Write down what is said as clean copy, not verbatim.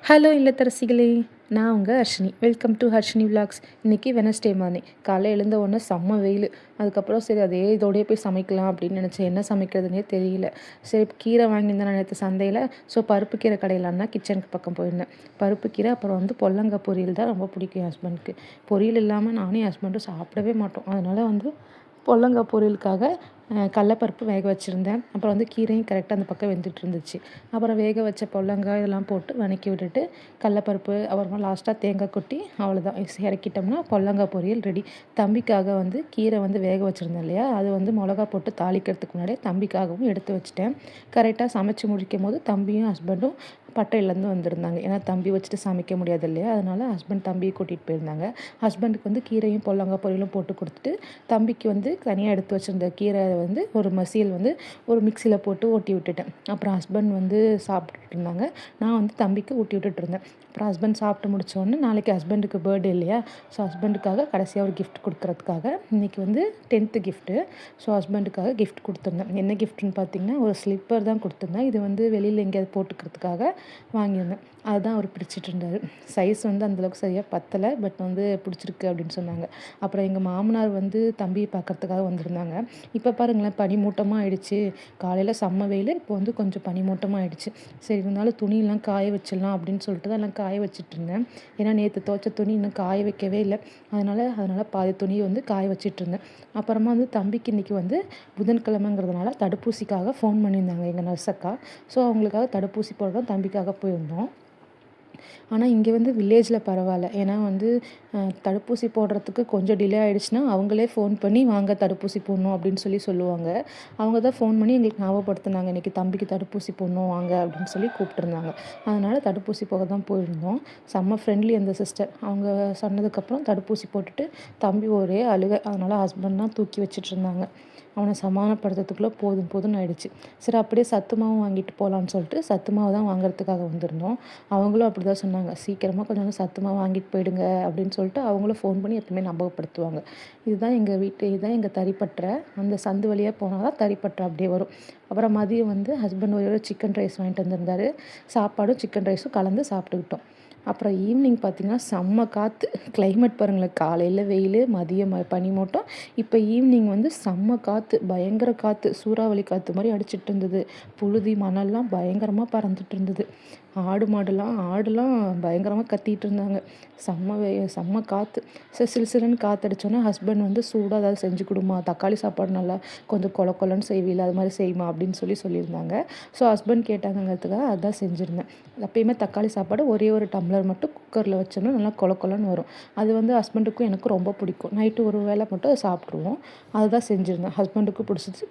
Hello இல்லத்தரசிகளே, நான் உங்கள் Harshini. Welcome to Harshini vlogs. இன்றைக்கி வெனஸ்டே மார்னிங். காலையில் எழுந்த உடனே செம்ம வெயில். அதுக்கப்புறம் சரி இதோடய போய் சமைக்கலாம் அப்படின்னு நினச்சேன். என்ன சமைக்கிறதுனே தெரியல. சரி கீரை வாங்கியிருந்தேன் நான் நேற்று சந்தையில். ஸோ பருப்பு கீரை கடையிலான்னா கிச்சனுக்கு பக்கம் போயிருந்தேன். பருப்பு கீரை அப்புறம் பொல்லங்காய் பொரியல் தான் ரொம்ப பிடிக்கும் என் ஹஸ்பண்டுக்கு. பொரியல் இல்லாமல் நானும் என் ஹஸ்பண்டும் சாப்பிடவே மாட்டோம். அதனால் பொல்லங்காய் பொரியலுக்காக கடலப்பருப்பு வேக வச்சுருந்தேன். அப்புறம் கீரையும் கரெக்டாக அந்த பக்கம் வெந்துட்டு இருந்துச்சு. அப்புறம் வேக வச்ச பொல்லங்காய் இதெல்லாம் போட்டு வதக்கி விட்டுட்டு கடலப்பருப்பு அப்புறமா லாஸ்ட்டாக தேங்காய் கொட்டி அவ்வளோதான் இறக்கிட்டோம்னா பொல்லங்காய் பொரியல் ரெடி. தம்பிக்காக கீரை வேக வச்சுருந்தேன் இல்லையா, அது மிளகா போட்டு தாளிக்கிறதுக்கு முன்னாடியே தம்பிக்காகவும் எடுத்து வச்சுட்டேன். கரெக்டாக சமைச்சு முடிக்கும் போது தம்பியும் ஹஸ்பண்டும் பட்டையிலேருந்து வந்திருந்தாங்க. ஏன்னா தம்பி வச்சுட்டு சமைக்க முடியாது இல்லையா, அதனால் ஹஸ்பண்ட் தம்பியை கூட்டிகிட்டு போயிருந்தாங்க. ஹஸ்பண்டுக்கு கீரையும் பொல்லங்காய் பொரியலும் போட்டு கொடுத்துட்டு தம்பிக்கு தனியாக எடுத்து வச்சுருந்த கீரை ஒரு மசியல் ஒரு மிக்சியில் போட்டு ஓட்டி விட்டுட்டேன். அப்புறம் ஹஸ்பண்ட் சாப்பிட்டுட்டு இருந்தாங்க. நான் தம்பிக்கு ஊட்டி விட்டுட்டு இருந்தேன். அப்புறம் ஹஸ்பண்ட் சாப்பிட்டு முடித்தோடனே நாளைக்கு ஹஸ்பண்டுக்கு பர்த்டே இல்லையா, ஸோ ஹஸ்பண்டுக்காக கடைசியாக ஒரு கிஃப்ட் கொடுக்குறதுக்காக இன்றைக்கி 10th கிஃப்ட்டு. ஸோ ஹஸ்பண்டுக்காக கிஃப்ட் கொடுத்துருந்தேன். என்ன கிஃப்ட்னு பார்த்தீங்கன்னா ஒரு ஸ்லிப்பர் தான் கொடுத்துருந்தேன். இது வெளியில் எங்கேயாவது போட்டுக்கிறதுக்காக வாங்கியிருந்தேன். அதுதான் அவர் பிடிச்சிட்டு இருந்தார். சைஸ் அந்தளவுக்கு சரியாக பத்தலை, பட் பிடிச்சிருக்கு அப்படின்னு சொன்னாங்க. அப்புறம் எங்கள் மாமனார் தம்பியை பார்க்குறதுக்காக வந்திருந்தாங்க. இப்போ பாருங்களேன், பனிமூட்டமாக ஆயிடுச்சு. காலையில் செம்ம வெயில், இப்போ கொஞ்சம் பனிமூட்டமாக ஆயிடுச்சு. சரி இருந்தாலும் துணியெல்லாம் காய வச்சிடலாம் அப்படின்னு சொல்லிட்டு தான் எல்லாம் காய வச்சுட்டு இருந்தேன். ஏன்னா நேற்று துவைச்ச துணி இன்னும் காய வைக்கவே இல்லை. அதனால் பாதி துணியை காய வச்சிட்டு இருந்தேன். அப்புறமா தம்பிக்கு இன்றைக்கி புதன்கிழமைங்கிறதுனால தடுப்பூசிக்காக ஃபோன் பண்ணியிருந்தாங்க எங்கள் நர்ஸக்கா. ஸோ அவங்களுக்காக தடுப்பூசி போட தான் தம்பிக்காக போயிருந்தோம். ஆனால் இங்கே வில்லேஜில் பரவாயில்ல. ஏன்னா தடுப்பூசி போடுறதுக்கு கொஞ்சம் டிலே ஆகிடுச்சுன்னா அவங்களே ஃபோன் பண்ணி வாங்க தடுப்பூசி போடணும் அப்படின்னு சொல்லுவாங்க. அவங்க தான் ஃபோன் பண்ணி எங்களுக்கு ஞாபகப்படுத்தினாங்க, இன்றைக்கி தம்பிக்கு தடுப்பூசி போடணும் வாங்க அப்படின்னு கூப்பிட்டுருந்தாங்க. அதனால் தடுப்பூசி போக தான் போயிருந்தோம். செம்ம ஃப்ரெண்ட்லி அந்த சிஸ்டர். அவங்க சொன்னதுக்கப்புறம் தடுப்பூசி போட்டுட்டு தம்பி ஒரே அழுகை. அதனால் ஹஸ்பண்ட் தான் தூக்கி வச்சுட்டு இருந்தாங்க. அவனை சமாதானப்படுத்துறதுக்குள்ளே போதும்னு ஆயிடுச்சு. சரி அப்படியே சத்து மாவு வாங்கிட்டு போகலான்னு சொல்லிட்டு சத்து மாவு தான் வாங்குறதுக்காக வந்திருந்தோம். அவங்களும் அப்படி தான் சொன்னாங்க, சீக்கிரமாக கொஞ்சம் சத்து மாவு வாங்கிட்டு போயிடுங்க அப்படின்னு சொல்லிட்டு அவங்களும் ஃபோன் பண்ணி எப்பவுமே ஞாபகப்படுத்துவாங்க. இதுதான் எங்கள் தறிப்பற்றை. அந்த சந்து வழியாக போனால் தான் தறிப்பற்றை அப்படியே வரும். அப்புறம் மதியம் ஹஸ்பண்ட் ஒரு சிக்கன் ரைஸ் வாங்கிட்டு வந்திருந்தாரு. சாப்பாடும் சிக்கன் ரைஸும் கலந்து சாப்பிட்டுக்கிட்டோம். அப்புறம் ஈவினிங் பார்த்திங்கன்னா செம்ம காற்று. கிளைமேட் பாருங்களேன், காலையில் வெயில், மதியம் பனிமூட்டம். இப்போ ஈவினிங் செம்ம காற்று, பயங்கர காற்று, சூறாவளி காற்று மாதிரி அடிச்சிட்டு இருந்தது. புழுதி மணல்லாம் பயங்கரமாக பறந்துட்டு இருந்தது. ஆடுலாம் பயங்கரமாக கத்திட்டு இருந்தாங்க. செம்ம காற்று. சிலுசிலுன்னு காற்றடிச்சோன்னே ஹஸ்பண்ட் சூடாக ஏதாவது செஞ்சு கொடுமா, தக்காளி சாப்பாடு நல்லா கொஞ்சம் கொலன்னு செய்வீல, அது மாதிரி செய்யுமா அப்படின்னு சொல்லியிருந்தாங்க. ஸோ ஹஸ்பண்ட் கேட்டாங்கிறதுக்காக அதான் செஞ்சுருந்தேன். எப்பயுமே தக்காளி சாப்பாடு ஒரே ஒரு டம்ளர் மட்டும் குக்கரில் வச்சோன்னா நல்லா கொலன்னு வரும். அது ஹஸ்பண்டுக்கும் எனக்கும் ரொம்ப பிடிக்கும். நைட்டு ஒரு வேளை மட்டும் அதை சாப்பிட்ருவோம். அதுதான் செஞ்சுருந்தேன். ஹஸ்பண்டுக்கும் பிடிச்சிச்சு.